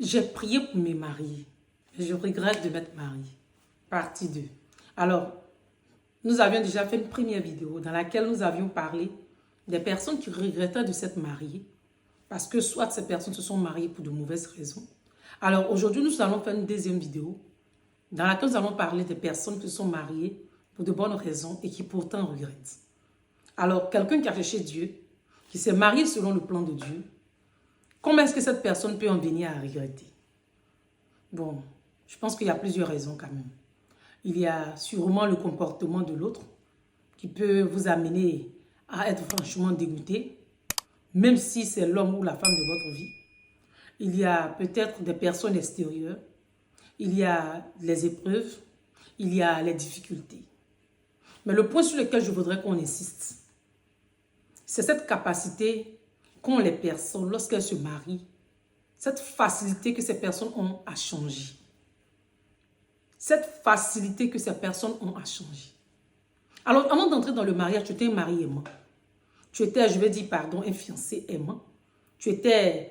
J'ai prié pour me marier. Je regrette de m'être mariée. Partie 2. Alors, nous avions déjà fait une première vidéo dans laquelle nous avions parlé des personnes qui regrettaient de s'être mariées parce que soit ces personnes se sont mariées pour de mauvaises raisons. Alors, aujourd'hui, nous allons faire une deuxième vidéo dans laquelle nous allons parler des personnes qui se sont mariées pour de bonnes raisons et qui pourtant regrettent. Alors, quelqu'un qui a cherché Dieu, qui s'est marié selon le plan de Dieu, comment est-ce que cette personne peut en venir à regretter? Bon, je pense qu'il y a plusieurs raisons quand même. Il y a sûrement le comportement de l'autre qui peut vous amener à être franchement dégoûté, même si c'est l'homme ou la femme de votre vie. Il y a peut-être des personnes extérieures, il y a les épreuves, il y a les difficultés. Mais le point sur lequel je voudrais qu'on insiste, c'est cette capacité qu'ont les personnes lorsqu'elles se marient, cette facilité que ces personnes ont à changer. Cette facilité que ces personnes ont à changer. Alors, avant d'entrer dans le mariage, tu étais un mari aimant. Tu étais, je vais dire pardon, un fiancé aimant. Tu étais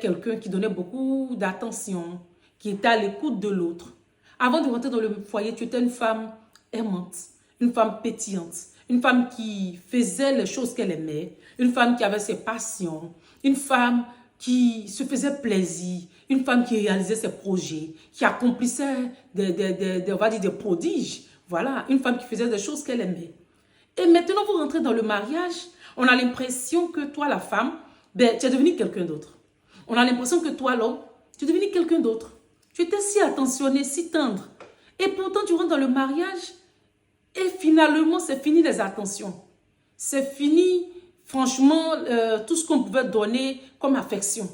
quelqu'un qui donnait beaucoup d'attention, qui était à l'écoute de l'autre. Avant de rentrer dans le foyer, tu étais une femme aimante, une femme pétillante, une femme qui faisait les choses qu'elle aimait, une femme qui avait ses passions, une femme qui se faisait plaisir, une femme qui réalisait ses projets, qui accomplissait on va dire des prodiges. Voilà, une femme qui faisait des choses qu'elle aimait. Et maintenant, vous rentrez dans le mariage, on a l'impression que toi, la femme, ben, tu es devenue quelqu'un d'autre. On a l'impression que toi, l'homme, tu es devenu quelqu'un d'autre. Tu étais si attentionné, si tendre. Et pourtant, tu rentres dans le mariage et finalement, c'est fini les attentions. C'est fini, franchement, tout ce qu'on pouvait donner comme affection.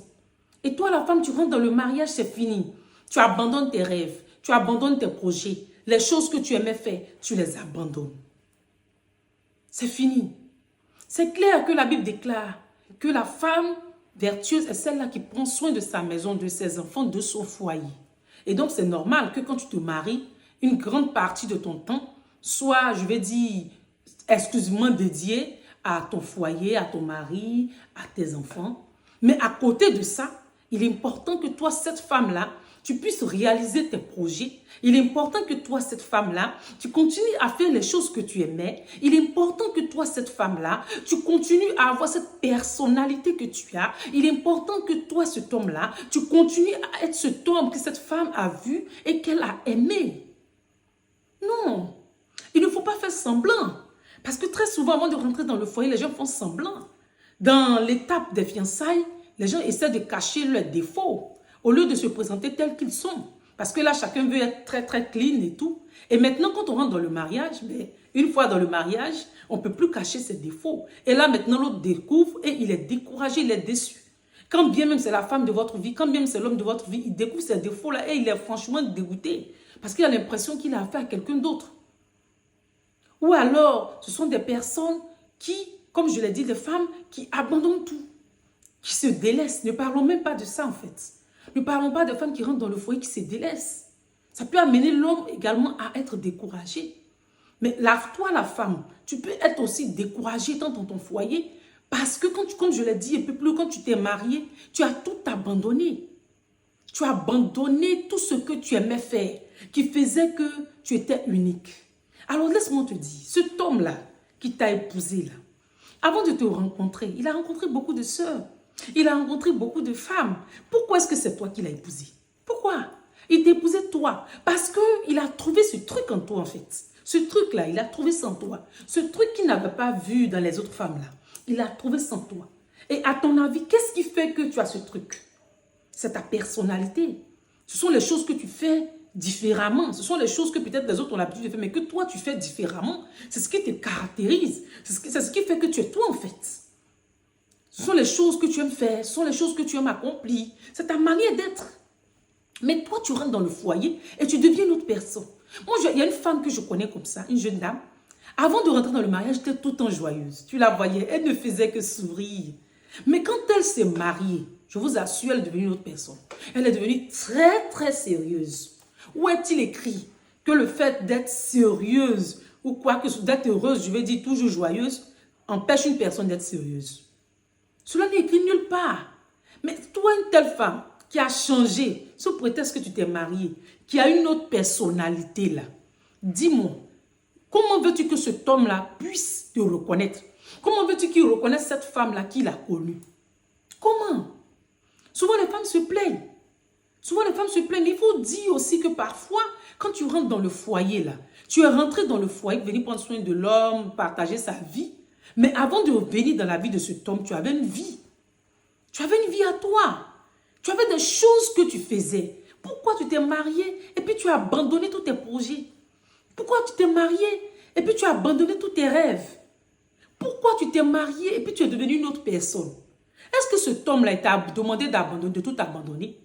Et toi, la femme, tu rentres dans le mariage, c'est fini. Tu abandonnes tes rêves, tu abandonnes tes projets. Les choses que tu aimais faire, tu les abandonnes. C'est fini. C'est clair que la Bible déclare que la femme vertueuse est celle-là qui prend soin de sa maison, de ses enfants, de son foyer. Et donc, c'est normal que quand tu te maries, une grande partie de ton temps soit, je vais dire, exclusivement dédiée à ton foyer, à ton mari, à tes enfants. Mais à côté de ça, il est important que toi, cette femme-là, tu puisses réaliser tes projets. Il est important que toi, cette femme-là, tu continues à faire les choses que tu aimais. Il est important que toi, cette femme-là, tu continues à avoir cette personnalité que tu as. Il est important que toi, cet homme-là, tu continues à être cet homme que cette femme a vu et qu'elle a aimé. Non, il ne faut pas faire semblant. Parce que très souvent, avant de rentrer dans le foyer, les gens font semblant. Dans l'étape des fiançailles, les gens essaient de cacher leurs défauts au lieu de se présenter tels qu'ils sont. Parce que là, chacun veut être très, très clean et tout. Et maintenant, quand on rentre dans le mariage, mais une fois dans le mariage, on ne peut plus cacher ses défauts. Et là, maintenant, l'autre découvre et il est découragé, il est déçu. Quand bien même c'est la femme de votre vie, quand bien même c'est l'homme de votre vie, il découvre ces défauts-là et il est franchement dégoûté. Parce qu'il a l'impression qu'il a affaire à quelqu'un d'autre. Ou alors, ce sont des personnes qui, comme je l'ai dit, des femmes qui abandonnent tout, qui se délaissent. Ne parlons même pas de ça en fait. Ne parlons pas de femmes qui rentrent dans le foyer, qui se délaissent. Ça peut amener l'homme également à être découragé. Mais toi, la femme, tu peux être aussi découragée dans ton foyer parce que, comme je l'ai dit un peu plus, quand tu t'es mariée, tu as tout abandonné. Tu as abandonné tout ce que tu aimais faire, qui faisait que tu étais unique. Alors, laisse-moi te dire, cet homme-là qui t'a épousé, là, avant de te rencontrer, il a rencontré beaucoup de sœurs. Il a rencontré beaucoup de femmes. Pourquoi est-ce que c'est toi qui l'as épousé? Pourquoi? Il t'a épousé toi. Parce qu'il a trouvé ce truc en toi, en fait. Ce truc-là, il a trouvé ça en toi. Ce truc qu'il n'avait pas vu dans les autres femmes-là. Il a trouvé ça en toi. Et à ton avis, qu'est-ce qui fait que tu as ce truc? C'est ta personnalité. Ce sont les choses que tu fais différemment. Ce sont les choses que peut-être les autres ont l'habitude de faire, mais que toi, tu fais différemment. C'est ce qui te caractérise. C'est ce qui fait que tu es toi, en fait. Ce sont les choses que tu aimes faire. Ce sont les choses que tu aimes accomplir. C'est ta manière d'être. Mais toi, tu rentres dans le foyer et tu deviens une autre personne. Moi, il y a une femme que je connais comme ça, une jeune dame. Avant de rentrer dans le mariage, elle était tout le temps joyeuse. Tu la voyais, elle ne faisait que sourire. Mais quand elle s'est mariée, je vous assure, elle est devenue une autre personne. Elle est devenue très, très sérieuse. Où est-il écrit que le fait d'être sérieuse ou quoi que d'être heureuse, je vais dire toujours joyeuse, empêche une personne d'être sérieuse? Cela n'est écrit nulle part. Mais toi, une telle femme, qui a changé, sous prétexte que tu t'es marié, qui a une autre personnalité là, dis-moi, comment veux-tu que cet homme-là puisse te reconnaître? Comment veux-tu qu'il reconnaisse cette femme-là qu'il a connue? Comment? Souvent les femmes se plaignent. Souvent les femmes se plaignent. Il faut dire aussi que parfois, quand tu rentres dans le foyer là, tu es rentré dans le foyer, venir prendre soin de l'homme, partager sa vie. Mais avant de venir dans la vie de cet homme, tu avais une vie. Tu avais une vie à toi. Tu avais des choses que tu faisais. Pourquoi tu t'es marié et puis tu as abandonné tous tes projets? Pourquoi tu t'es marié et puis tu as abandonné tous tes rêves? Pourquoi tu t'es marié et puis tu es devenu une autre personne? Est-ce que cet homme-là t'a demandé d'abandonner, de tout abandonner?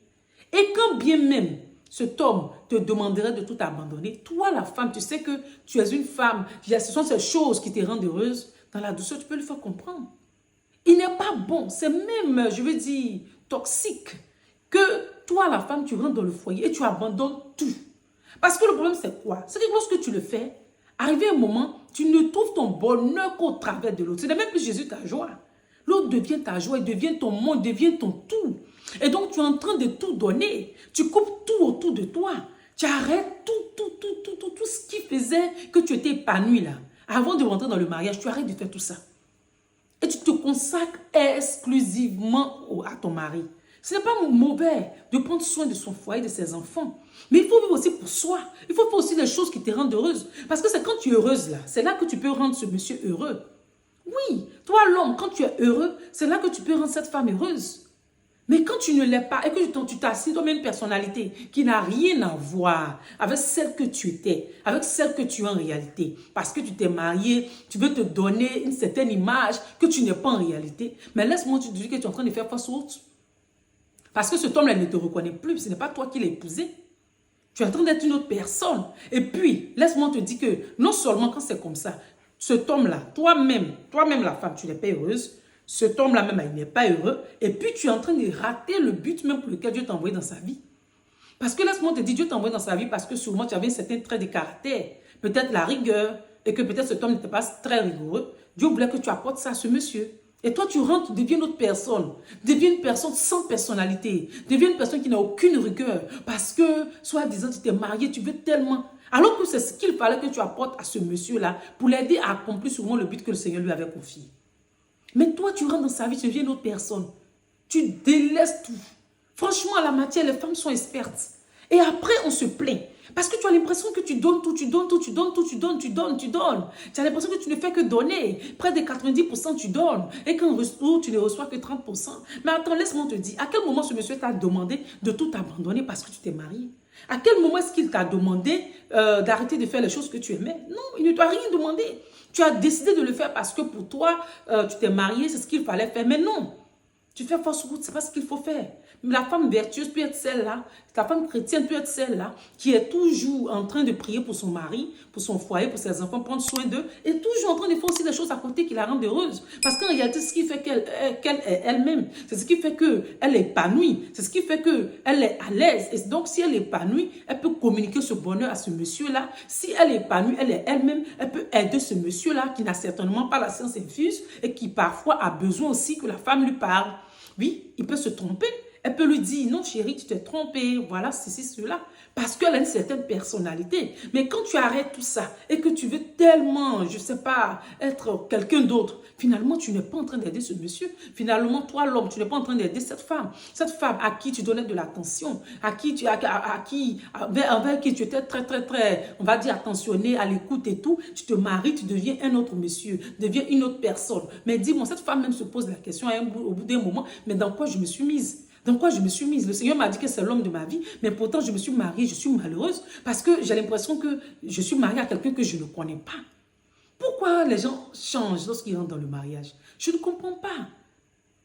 Et quand bien même cet homme te demanderait de tout abandonner, toi la femme, tu sais que tu es une femme, ce sont ces choses qui te rendent heureuse, dans la douceur, tu peux lui faire comprendre. Il n'est pas bon, c'est même, je veux dire, toxique, que toi la femme, tu rentres dans le foyer et tu abandonnes tout. Parce que le problème c'est quoi? C'est que lorsque tu le fais, arrivé un moment, tu ne trouves ton bonheur qu'au travers de l'autre. Ce n'est même plus Jésus ta joie. L'autre devient ta joie, il devient ton monde, devient ton tout. Et donc, tu es en train de tout donner. Tu coupes tout autour de toi. Tu arrêtes tout ce qui faisait que tu étais épanoui là. Avant de rentrer dans le mariage, tu arrêtes de faire tout ça. Et tu te consacres exclusivement à ton mari. Ce n'est pas mauvais de prendre soin de son foyer, de ses enfants. Mais il faut vivre aussi pour soi. Il faut faire aussi des choses qui te rendent heureuse. Parce que c'est quand tu es heureuse là, c'est là que tu peux rendre ce monsieur heureux. Oui, toi l'homme, quand tu es heureux, c'est là que tu peux rendre cette femme heureuse. Mais quand tu ne l'es pas et que tu t'assieds dans une personnalité qui n'a rien à voir avec celle que tu étais, avec celle que tu es en réalité, parce que tu t'es marié, tu veux te donner une certaine image que tu n'es pas en réalité, mais laisse-moi te dire que tu es en train de faire face aux autres. Parce que cet homme-là ne te reconnaît plus, ce n'est pas toi qui l'as épousé. Tu es en train d'être une autre personne. Et puis, laisse-moi te dire que non seulement quand c'est comme ça, cet homme-là, toi-même la femme, tu n'es pas heureuse. Cet homme-là même, il n'est pas heureux. Et puis, tu es en train de rater le but même pour lequel Dieu t'a envoyé dans sa vie. Parce que laisse-moi te dire, Dieu t'a envoyé dans sa vie parce que sûrement tu avais un certain trait de caractère. Peut-être la rigueur. Et que peut-être cet homme n'était pas très rigoureux. Dieu voulait que tu apportes ça à ce monsieur. Et toi, tu rentres, tu deviens une autre personne. Deviens une personne sans personnalité. Deviens une personne qui n'a aucune rigueur. Parce que, soi-disant, tu t'es marié, tu veux tellement... Alors que c'est ce qu'il fallait que tu apportes à ce monsieur-là pour l'aider à accomplir souvent le but que le Seigneur lui avait confié. Mais toi, tu rentres dans sa vie, tu deviens une autre personne. Tu délaisses tout. Franchement, à la matière, les femmes sont expertes. Et après, on se plaint. Parce que tu as l'impression que tu donnes tout, tu donnes tout, tu donnes tout, tu donnes, tu donnes, tu donnes. Tu as l'impression que tu ne fais que donner. Près de 90%, tu donnes. Et qu'en retour, tu ne reçois que 30%. Mais attends, laisse-moi te dire, à quel moment ce monsieur t'a demandé de tout abandonner parce que tu t'es marié? À quel moment est-ce qu'il t'a demandé d'arrêter de faire les choses que tu aimais? Non, il ne t'a rien demandé. Tu as décidé de le faire parce que pour toi, tu t'es marié, c'est ce qu'il fallait faire. Mais non, tu fais fausse route, ce n'est pas ce qu'il faut faire. Mais la femme vertueuse peut être celle-là, la femme chrétienne peut être celle-là, qui est toujours en train de prier pour son mari, pour son foyer, pour ses enfants, prendre soin d'eux, et toujours en train de faire aussi des choses à côté qui la rendent heureuse. Parce qu'en réalité, ce qui fait qu'elle est elle-même, c'est ce qui fait qu'elle est épanouie, c'est ce qui fait qu'elle est à l'aise. Et donc, si elle est épanouie, elle peut communiquer ce bonheur à ce monsieur-là. Si elle est épanouie, elle est elle-même, elle peut aider ce monsieur-là qui n'a certainement pas la science infuse et qui parfois a besoin aussi que la femme lui parle. Oui, il peut se tromper. Elle peut lui dire, non chérie, tu t'es trompée, voilà, ceci, cela. Parce qu'elle a une certaine personnalité. Mais quand tu arrêtes tout ça et que tu veux tellement, je ne sais pas, être quelqu'un d'autre, finalement, tu n'es pas en train d'aider ce monsieur. Finalement, toi, l'homme, tu n'es pas en train d'aider cette femme. Cette femme à qui tu donnais de l'attention, avec qui tu étais très, on va dire, attentionné, à l'écoute et tout. Tu te maries, tu deviens un autre monsieur, deviens une autre personne. Mais dis-moi, cette femme même se pose la question au bout d'un moment, mais dans quoi je me suis mise? Dans quoi je me suis mise? Le Seigneur m'a dit que c'est l'homme de ma vie, mais pourtant je me suis mariée, je suis malheureuse parce que j'ai l'impression que je suis mariée à quelqu'un que je ne connais pas. Pourquoi les gens changent lorsqu'ils rentrent dans le mariage? Je ne comprends pas.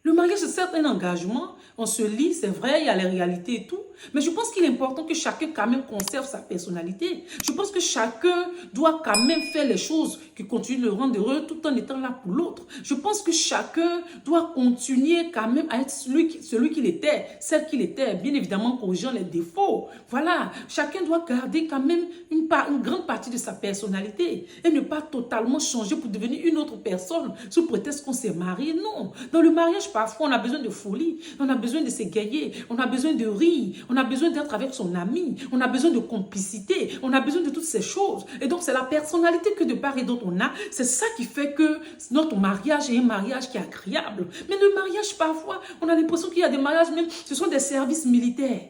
Le mariage, c'est certes un engagement, on se lie, c'est vrai, il y a les réalités et tout, Mais je pense qu'il est important que chacun quand même conserve sa personnalité. Je pense que chacun doit quand même faire les choses qui continuent de le rendre heureux tout en étant là pour l'autre. Je pense que chacun doit continuer quand même à être celui qu'il était, celle qu'il était, bien évidemment corrigeant les défauts. Voilà, chacun doit garder quand même une grande partie de sa personnalité et ne pas totalement changer pour devenir une autre personne sous prétexte qu'on s'est marié. Non, dans le mariage, parfois, on a besoin de folie, on a besoin de s'égayer, on a besoin de rire, on a besoin d'être avec son ami, on a besoin de complicité, on a besoin de toutes ces choses. Et donc, c'est la personnalité que de part et d'autre on a. C'est ça qui fait que notre mariage est un mariage qui est agréable. Mais le mariage, parfois, on a l'impression qu'il y a des mariages, même, ce sont des services militaires.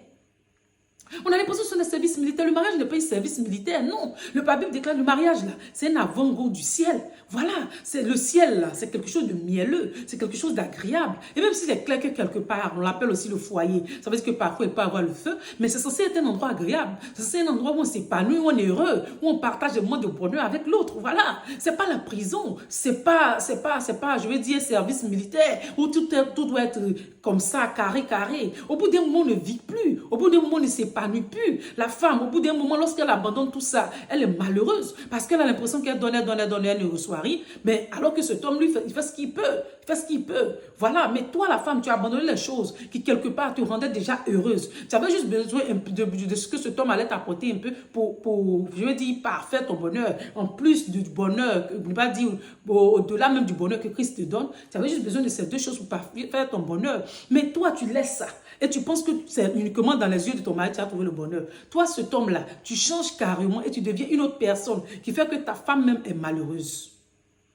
On a l'impression que ce sont des services militaires. Le mariage n'est pas un service militaire, non. Le Bible déclare le mariage, là, c'est un avant-goût du ciel. Voilà, c'est le ciel, là, c'est quelque chose de mielleux, c'est quelque chose d'agréable. Et même s'il est clair que quelque part, on l'appelle aussi le foyer. Ça veut dire que parfois, il peut avoir le feu, mais c'est censé être un endroit agréable. C'est censé être un endroit où on s'épanouit, où on est heureux, où on partage des moments de bonheur avec l'autre. Voilà, c'est pas la prison, c'est pas, je veux dire, service militaire, où tout doit être comme ça, carré. Au bout d'un moment, on ne vit plus. Au bout d'un moment, on ne s'épanouit plus. La femme, au bout d'un moment, lorsqu'elle abandonne tout ça, elle est malheureuse parce qu'elle a l'impression qu'elle donne, elle ne reçoit rien. Mais alors que cet homme, lui, il fait ce qu'il peut. Il fait ce qu'il peut. Voilà. Mais toi, la femme, tu as abandonné les choses qui, quelque part, te rendaient déjà heureuse. Tu avais juste besoin de ce que cet homme allait t'apporter un peu pour, je veux dire, parfaire ton bonheur. En plus du bonheur, ne pas dire au-delà même du bonheur que Christ te donne, tu avais juste besoin de ces deux choses pour faire ton bonheur. Mais toi, tu laisses ça. Et tu penses que c'est uniquement dans les yeux de ton mari que tu as trouvé le bonheur. Toi, cet homme-là, tu changes carrément et tu deviens une autre personne qui fait que ta femme même est malheureuse.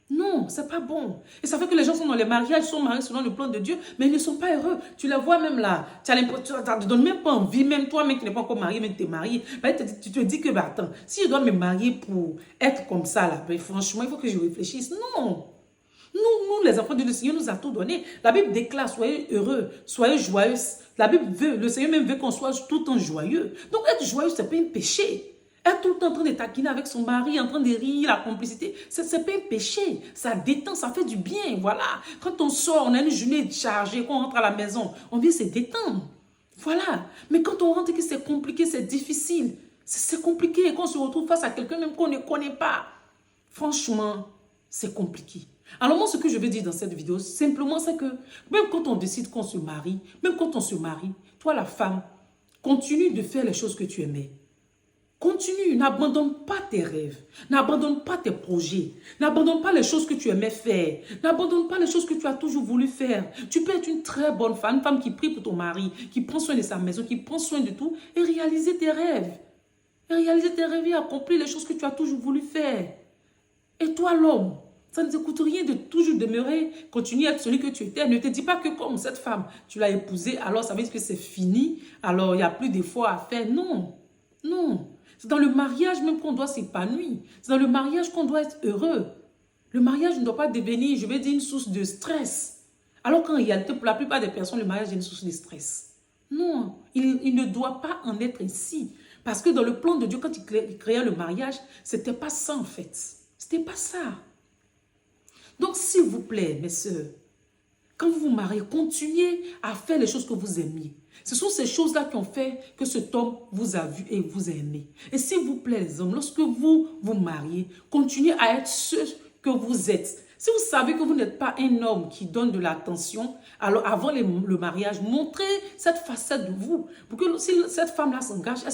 Non, c'est pas bon. Et ça fait que les gens sont dans les mariages, sont mariés selon le plan de Dieu, mais ils ne sont pas heureux. Tu les vois même là. Tu ne te donnes même pas envie, même toi, même qui n'es pas encore marié, mais tu es marié. Ben, tu te dis que, ben, attends, si je dois me marier pour être comme ça, là, ben, franchement, il faut que je réfléchisse. Non. Nous, les enfants de Dieu, le Seigneur nous a tout donné. La Bible déclare, soyez heureux, soyez joyeux. La Bible veut, le Seigneur même veut qu'on soit tout le temps joyeux. Donc, être joyeux, c'est pas un péché. Être tout le temps en train de taquiner avec son mari, en train de rire, la complicité, c'est pas un péché. Ça détend, ça fait du bien, voilà. Quand on sort, on a une journée chargée, quand on rentre à la maison, on vient se détendre. Voilà. Mais quand on rentre et que c'est compliqué, c'est difficile, c'est compliqué, et qu'on se retrouve face à quelqu'un même qu'on ne connaît pas, franchement, c'est compliqué. Alors moi, ce que je veux dire dans cette vidéo, simplement, c'est que même quand on décide qu'on se marie, même quand on se marie, toi, la femme, continue de faire les choses que tu aimais. Continue, n'abandonne pas tes rêves, n'abandonne pas tes projets, n'abandonne pas les choses que tu aimais faire, n'abandonne pas les choses que tu as toujours voulu faire. Tu peux être une très bonne femme, une femme qui prie pour ton mari, qui prend soin de sa maison, qui prend soin de tout et réaliser tes rêves. Et réaliser tes rêves et accomplir les choses que tu as toujours voulu faire. Et toi, l'homme, ça ne te coûte rien de toujours demeurer, continuer à être celui que tu étais. Ne te dis pas que comme cette femme, tu l'as épousée, alors ça veut dire que c'est fini, alors il n'y a plus d'efforts à faire. Non, non. C'est dans le mariage même qu'on doit s'épanouir. C'est dans le mariage qu'on doit être heureux. Le mariage ne doit pas devenir, je vais dire, une source de stress. Alors qu'en réalité, pour la plupart des personnes, le mariage est une source de stress. Non, il ne doit pas en être ainsi. Parce que dans le plan de Dieu, quand il créait le mariage, ce n'était pas ça en fait. Ce n'était pas ça. Donc, s'il vous plaît, mes sœurs, quand vous vous mariez, continuez à faire les choses que vous aimiez. Ce sont ces choses-là qui ont fait que cet homme vous a vu et vous a aimé. Et s'il vous plaît, les hommes, lorsque vous vous mariez, continuez à être ceux que vous êtes. Si vous savez que vous n'êtes pas un homme qui donne de l'attention, alors avant le mariage, montrez cette facette de vous. Pour que si cette femme-là s'engage, elle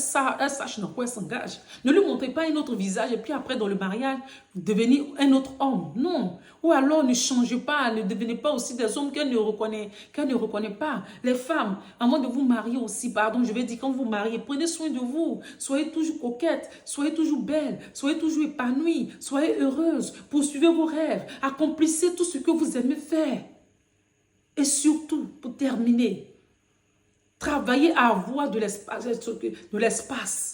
sache dans quoi elle s'engage. Ne lui montrez pas un autre visage et puis après dans le mariage, devenir un autre homme. Non. Ou alors ne changez pas, ne devenez pas aussi des hommes qu'elle ne reconnaît pas. Les femmes, avant de vous marier aussi, pardon, je vais dire quand vous vous mariez, prenez soin de vous. Soyez toujours coquette, soyez toujours belle, soyez toujours épanouie, soyez heureuse, poursuivez vos rêves, accomplissez tout ce que vous aimez faire. Et surtout, pour terminer, travaillez à avoir de l'espace,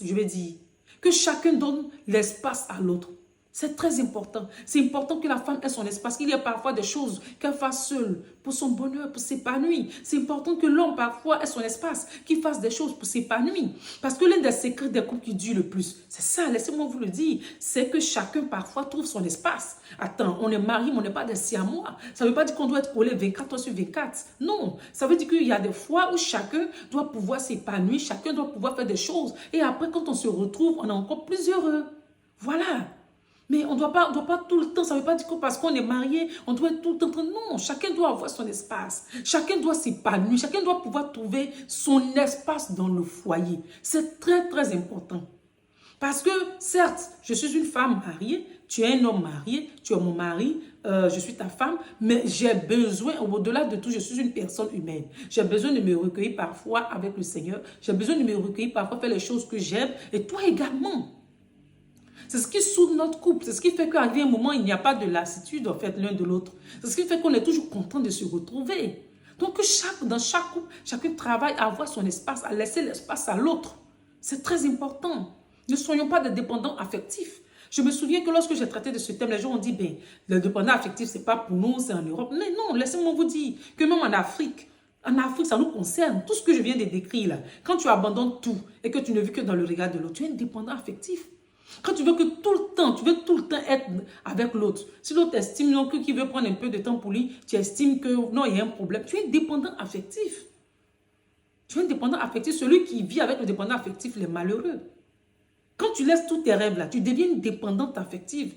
je vais dire. Que chacun donne l'espace à l'autre. C'est très important. C'est important que la femme ait son espace. Il y a parfois des choses qu'elle fasse seule pour son bonheur, pour s'épanouir. C'est important que l'homme parfois ait son espace, qu'il fasse des choses pour s'épanouir. Parce que l'un des secrets des couples qui durent le plus, c'est ça, laissez-moi vous le dire, c'est que chacun parfois trouve son espace. Attends, on est marié, mais on n'est pas des siamois. Ça ne veut pas dire qu'on doit être collé 24 heures sur 24. Non, ça veut dire qu'il y a des fois où chacun doit pouvoir s'épanouir, chacun doit pouvoir faire des choses. Et après, quand on se retrouve, on est encore plus heureux. Voilà. Mais on ne doit pas tout le temps, ça ne veut pas dire que parce qu'on est marié, on doit être tout le temps. Non, chacun doit avoir son espace. Chacun doit s'épanouir. Chacun doit pouvoir trouver son espace dans le foyer. C'est très, très important. Parce que, certes, je suis une femme mariée, tu es un homme marié, tu es mon mari, je suis ta femme, mais j'ai besoin, au-delà de tout, je suis une personne humaine. J'ai besoin de me recueillir parfois avec le Seigneur. J'ai besoin de me recueillir parfois, faire les choses que j'aime. Et toi également. C'est ce qui soude notre couple. C'est ce qui fait qu'arrivé un moment, il n'y a pas de lassitude en fait l'un de l'autre. C'est ce qui fait qu'on est toujours content de se retrouver. Donc dans chaque couple, chacun travaille à avoir son espace, à laisser l'espace à l'autre. C'est très important. Ne soyons pas des dépendants affectifs. Je me souviens que lorsque j'ai traité de ce thème, les gens ont dit, ben, le dépendant affectif, c'est pas pour nous, c'est en Europe. Mais non, laissez-moi vous dire que même en Afrique, ça nous concerne. Tout ce que je viens de décrire là, quand tu abandonnes tout et que tu ne vis que dans le regard de l'autre, tu es un dépendant affectif. Quand tu veux que tout le temps être avec l'autre. Si l'autre estime qu'il veut prendre un peu de temps pour lui, tu estimes que non, il y a un problème. Tu es dépendant affectif. Tu es un dépendant affectif. Celui qui vit avec le dépendant affectif, il est malheureux. Quand tu laisses tous tes rêves là, tu deviens une dépendante affective.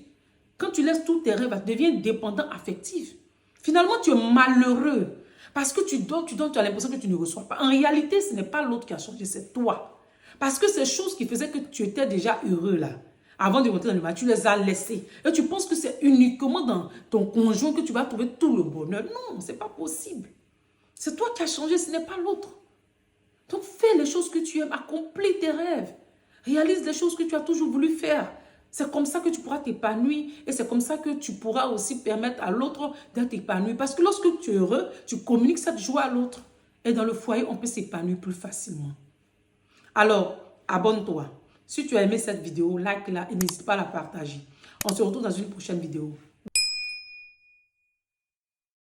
Quand tu laisses tous tes rêves là, tu deviens dépendant affectif. Finalement, tu es malheureux. Parce que tu donnes, tu as l'impression que tu ne reçois pas. En réalité, ce n'est pas l'autre qui a changé, c'est toi. Parce que ces choses qui faisaient que tu étais déjà heureux là, avant de rentrer dans le mariage, tu les as laissées. Et tu penses que c'est uniquement dans ton conjoint que tu vas trouver tout le bonheur. Non, ce n'est pas possible. C'est toi qui as changé, ce n'est pas l'autre. Donc fais les choses que tu aimes, accomplis tes rêves. Réalise les choses que tu as toujours voulu faire. C'est comme ça que tu pourras t'épanouir et c'est comme ça que tu pourras aussi permettre à l'autre d'être épanoui. Parce que lorsque tu es heureux, tu communiques cette joie à l'autre. Et dans le foyer, on peut s'épanouir plus facilement. Alors, abonne-toi. Si tu as aimé cette vidéo, like-la et n'hésite pas à la partager. On se retrouve dans une prochaine vidéo.